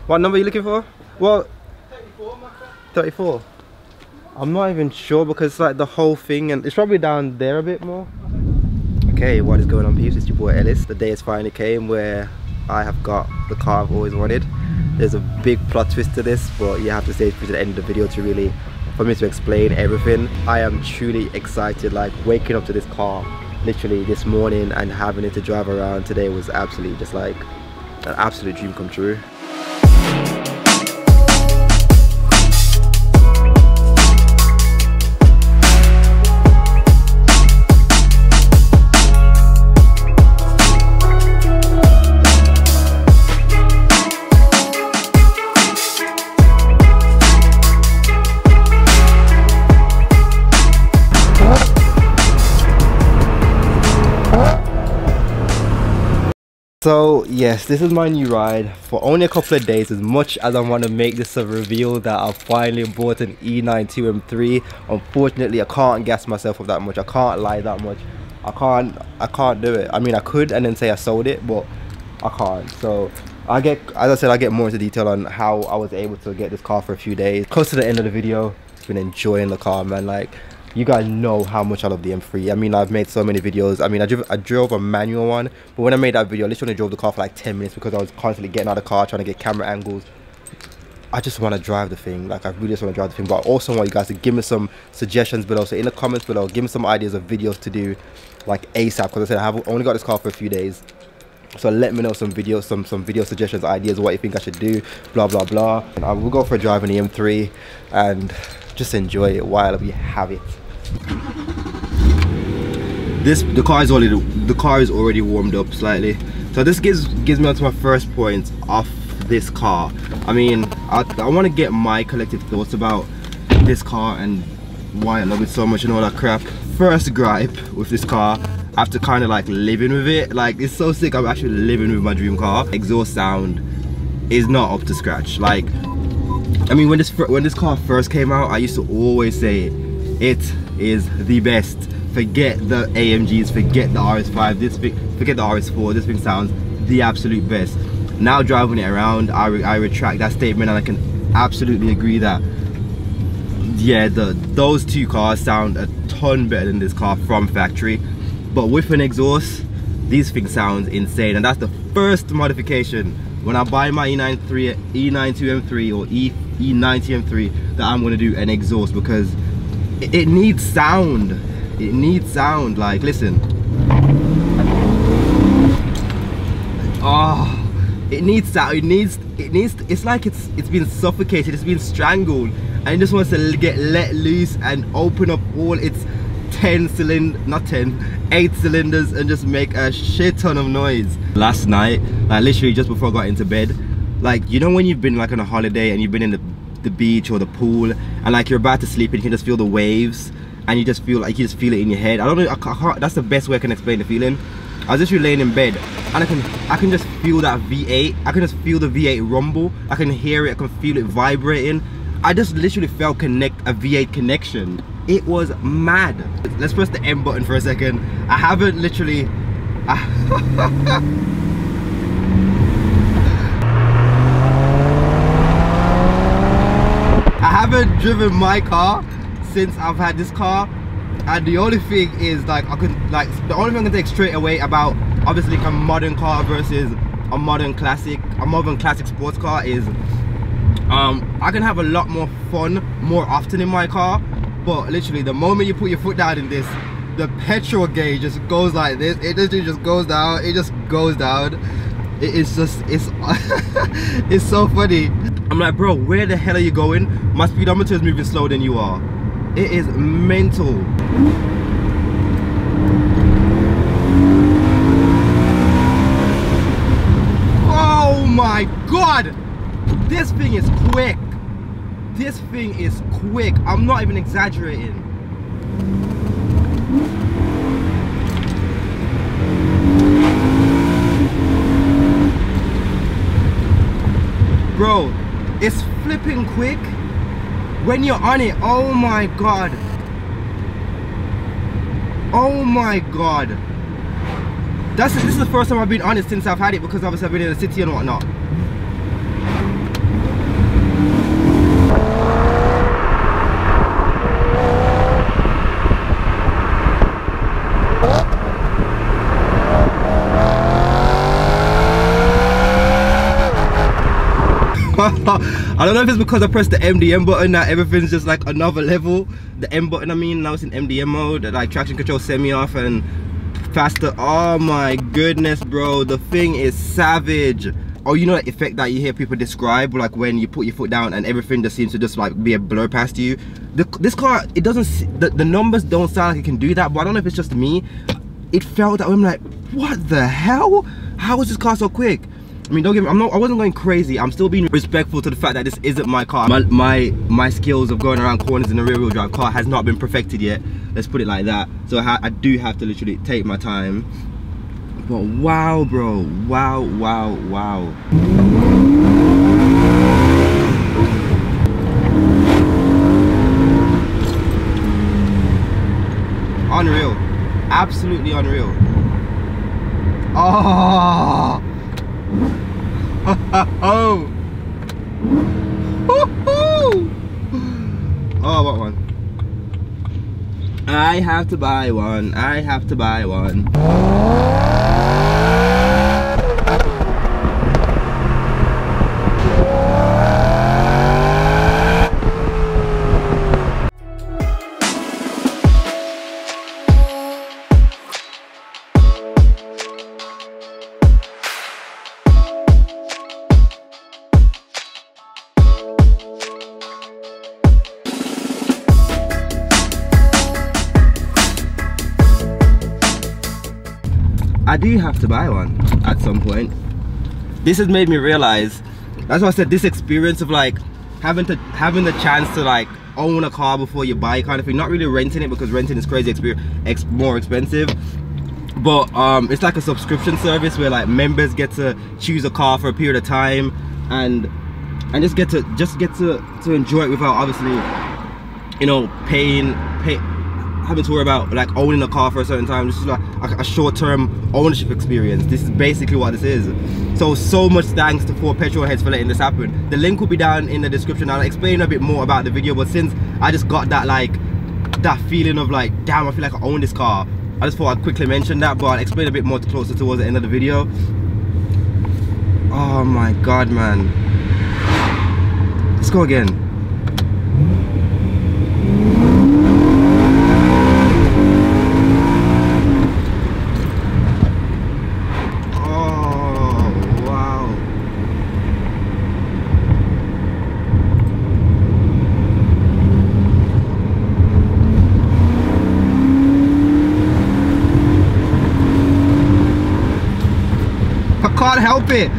What number are you looking for? Well, 34. I'm not even sure because like the whole thing, and it's probably down there a bit more. Okay, what is going on, peeps? It's your boy Aellis. The day has finally came where I have got the car I've always wanted. There's a big plot twist to this, but you have to stay to the end of the video to really, for me to explain everything. I am truly excited. Like waking up to this car literally this morning and having it to drive around today was absolutely just like an absolute dream come true. So yes, this is my new ride for only a couple of days. As much as I want to make this a reveal that I finally bought an E92 M3, unfortunately I can't gas myself up that much. I can't lie that much. I can't do it. I mean I could and then say I sold it, but I can't. So as I said, I get more into detail on how I was able to get this car for a few days. Close to the end of the video, I've been enjoying the car, man. Like, you guys know how much I love the M3. I mean, I've made so many videos. I mean, I drove a manual one, but when I made that video, I literally drove the car for like 10 minutes because I was constantly getting out of the car, trying to get camera angles. I just want to drive the thing. Like, I really just want to drive the thing, but I also want you guys to give me some suggestions below. So in the comments below, give me some ideas of videos to do, like ASAP, because I said I've only got this car for a few days. So let me know some videos, some video suggestions, ideas, what you think I should do, blah blah blah. And I will go for a drive in the M3 and just enjoy it while we have it. The car is already warmed up slightly, so this gives me onto my first point off this car. I mean, I want to get my collective thoughts about this car and why I love it so much and all that crap. First gripe with this car, after kind of like living with it, like it's so sick. I'm actually living with my dream car. Exhaust sound is not up to scratch. Like, I mean, when this car first came out, I used to always say it is the best. Forget the AMGs, forget the RS5, forget the RS4. This thing sounds the absolute best. Now driving it around, I retract that statement, and I can absolutely agree that yeah, those two cars sound a ton better than this car from factory. But with an exhaust, these things sound insane, and that's the first modification when I buy my E92 M3 or E90 M3 that I'm gonna do an exhaust, because it needs sound. It needs sound. Like, listen. Oh, it needs sound. It needs. It's like it's been suffocated. It's been strangled, and it just wants to get let loose and open up all its 8 cylinders and just make a shit ton of noise. Last night, like literally just before I got into bed, like, you know when you've been like on a holiday and you've been in the beach or the pool and like you're about to sleep and you can just feel the waves and you just feel like you just feel it in your head. I don't know, I can't, that's the best way I can explain the feeling. I was literally laying in bed and I can just feel that V8. I can just feel the V8 rumble. I can hear it, I can feel it vibrating. I just literally felt a V8 connection. It was mad. Let's press the M button for a second. I haven't literally I haven't driven my car since I've had this car, and the only thing is like the only thing I can take straight away about obviously a modern car versus a modern classic sports car is I can have a lot more fun more often in my car, but literally the moment you put your foot down in this, the petrol gauge just goes like this. It just goes down. It just goes down. It's it's so funny. I'm like, bro, where the hell are you going? My speedometer is moving slower than you are. It is mental. Oh my god, this thing is quick. This thing is quick. I'm not even exaggerating. Bro, it's flipping quick when you're on it. Oh my god. Oh my god. This is the first time I've been on it since I've had it, because obviously I've been in the city and whatnot. I don't know if it's because I pressed the MDM button that everything's just like another level. The M button, I mean, now it's in MDM mode, like traction control semi-off and faster. Oh my goodness, bro, the thing is savage. Oh, you know that effect that you hear people describe, like when you put your foot down and everything just seems to just like be a blur past you. This car, it doesn't, the numbers don't sound like it can do that, but I don't know if it's just me. It felt that way. I'm like, what the hell? How is this car so quick? I mean, don't get me, I wasn't going crazy. I'm still being respectful to the fact that this isn't my car. My skills of going around corners in a rear wheel drive car has not been perfected yet. Let's put it like that. So I do have to literally take my time. But wow, bro, wow, wow, wow. Unreal, absolutely unreal. Oh. Oh. Oh, what one? I have to buy one. I have to buy one. I do have to buy one at some point. This has made me realize, that's why I said this experience of like having the chance to like own a car before you buy kind of thing, not really renting it because renting is crazy more expensive, but it's like a subscription service where like members get to choose a car for a period of time and just get to enjoy it without obviously, you know, having to worry about like owning a car for a certain time. This is like a short-term ownership experience. This is basically what this is. So much thanks to 4 petrol heads for letting this happen. The link will be down in the description. I'll explain a bit more about the video, but since I just got that like that feeling of like, damn, I feel like I own this car, I just thought I'd quickly mention that, but I'll explain a bit more closer towards the end of the video. Oh my god, man. Let's go again. Can't help it.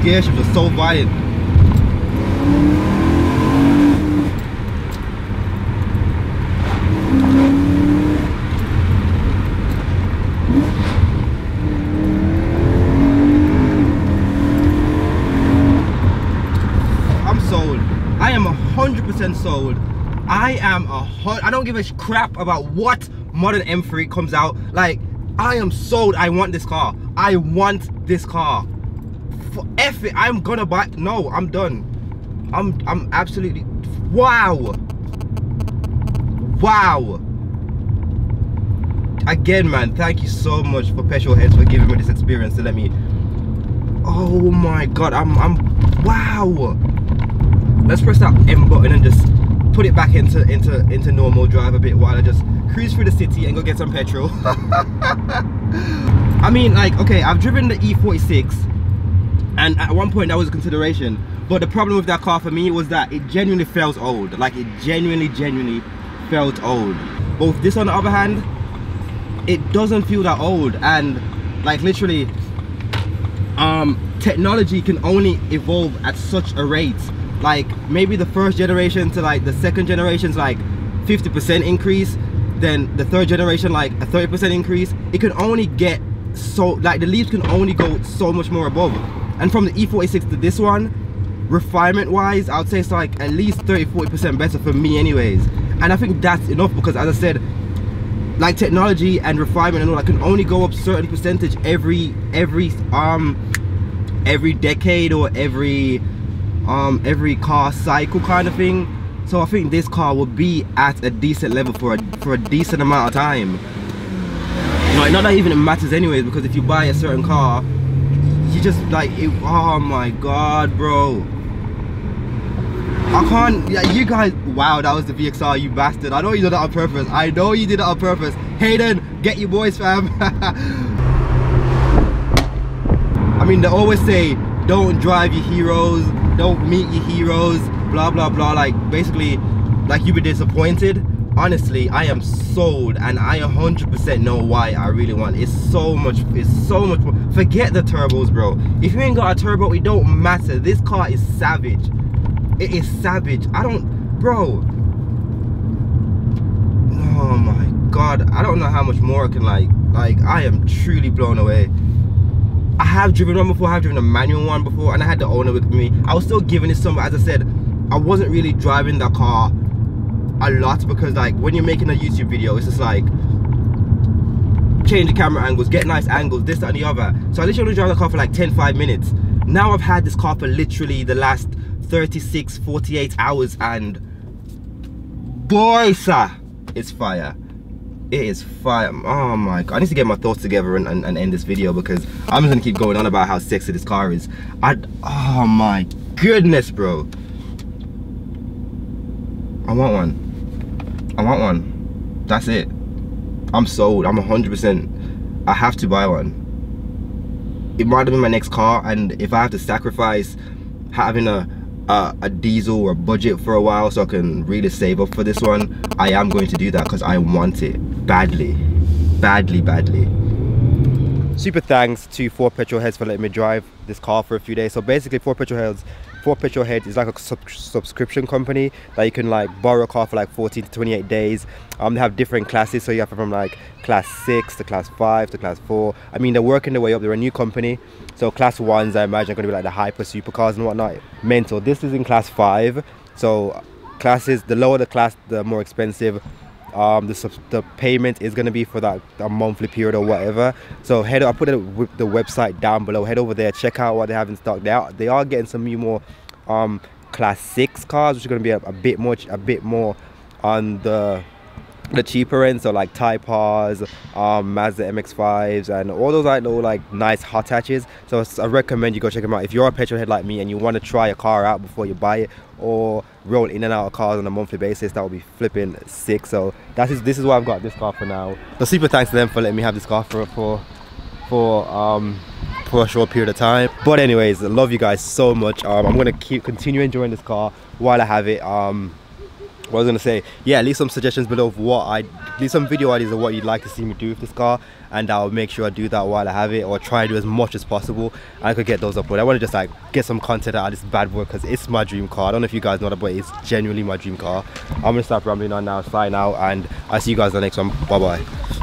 Gear shift was so violent. I'm sold. I am 100% sold. I don't give a crap about what modern M3 comes out. Like, I am sold. I want this car. I want this car. For F it, I'm gonna buy. No, I'm done. I'm absolutely, wow. Wow. Again, man, thank you so much for petrol heads for giving me this experience to let me. Oh my god, I'm wow. Let's press that M button and just put it back into normal drive a bit while I just cruise through the city and go get some petrol. I mean, like, okay, I've driven the E46 and at one point that was a consideration, but the problem with that car for me was that it genuinely felt old. Like, it genuinely felt old. But with this, on the other hand, it doesn't feel that old. And like, literally, technology can only evolve at such a rate. Like, maybe the first generation to like the second generation's like 50% increase, then the third generation like a 30% increase. It can only get so, like the leaves can only go so much more above. And from the E46 to this one, refinement wise, I would say it's like at least 30-40% better for me anyways. And I think that's enough, because as I said, like technology and refinement and all that can only go up certain percentage every decade or every car cycle kind of thing. So I think this car will be at a decent level for a decent amount of time. Like, not that even it matters anyways, because if you buy a certain car, you just like it, oh my god, bro, I can't, yeah, you guys, wow, that was the VXR, you bastard. I know you did that on purpose. I know you did that on purpose. Hayden, get your boys, fam. I mean, they always say, don't drive your heroes, don't meet your heroes, blah, blah, blah. Like, basically, like you be disappointed. Honestly, I am sold, and I 100% know why I really want it. It's so much more. Forget the turbos, bro. If you ain't got a turbo, it don't matter. This car is savage. It is savage. I don't, bro. Oh my god, I don't know how much more I can like I am truly blown away. I have driven one before, I have driven a manual one before, and I had the owner with me. I was still giving it some, as I said, I wasn't really driving the car a lot, because like when you're making a YouTube video, it's just like change the camera angles, get nice angles, this, that, and the other. So I literally only drive the car for like 10-5 minutes. Now I've had this car for literally the last 36-48 hours, and boy, sir, it's fire. It is fire. Oh my god, I need to get my thoughts together and end this video, because I'm just gonna keep going on about how sexy this car is. Oh my goodness, bro, I want one. I want one. That's it. I'm sold. I'm 100%. I have to buy one. It might have been my next car, and if I have to sacrifice having a diesel or a budget for a while so I can really save up for this one, I am going to do that, because I want it badly, badly. Super thanks to 4Petrolheads for letting me drive this car for a few days. So basically, 4Petrolheads is like a subscription company that you can like borrow a car for like 14 to 28 days. They have different classes, so you have from like class 6 to class 5 to class 4. I mean, they're working their way up. They're a new company, so class 1s I imagine are going to be like the hyper supercars and whatnot. Mental. This is in class 5, so classes, the lower the class, the more expensive the payment is going to be for that a monthly period or whatever. So I'll put the website down below. Head over there, check out what they have in stock. They are getting some new more class 6 cars, which are going to be a bit more on the cheaper end, so like Type R's, Mazda MX-5s, and all those like little like nice hot hatches. So I recommend you go check them out if you're a petrol head like me and you want to try a car out before you buy it, or roll in and out of cars on a monthly basis. That would be flipping sick. So this is why I've got this car for now. So super thanks to them for letting me have this car for a short period of time. But anyways, I love you guys so much. I'm gonna continue enjoying this car while I have it. What I was gonna say, yeah, leave some suggestions below of leave some video ideas of what you'd like to see me do with this car, and I'll make sure I do that while I have it, or try to do as much as possible. I could get those uploaded. I want to just like get some content out of this bad boy, because it's my dream car. I don't know if you guys know that, but it's genuinely my dream car. I'm gonna stop rambling on now, sign out, and I'll see you guys in the next one. Bye bye.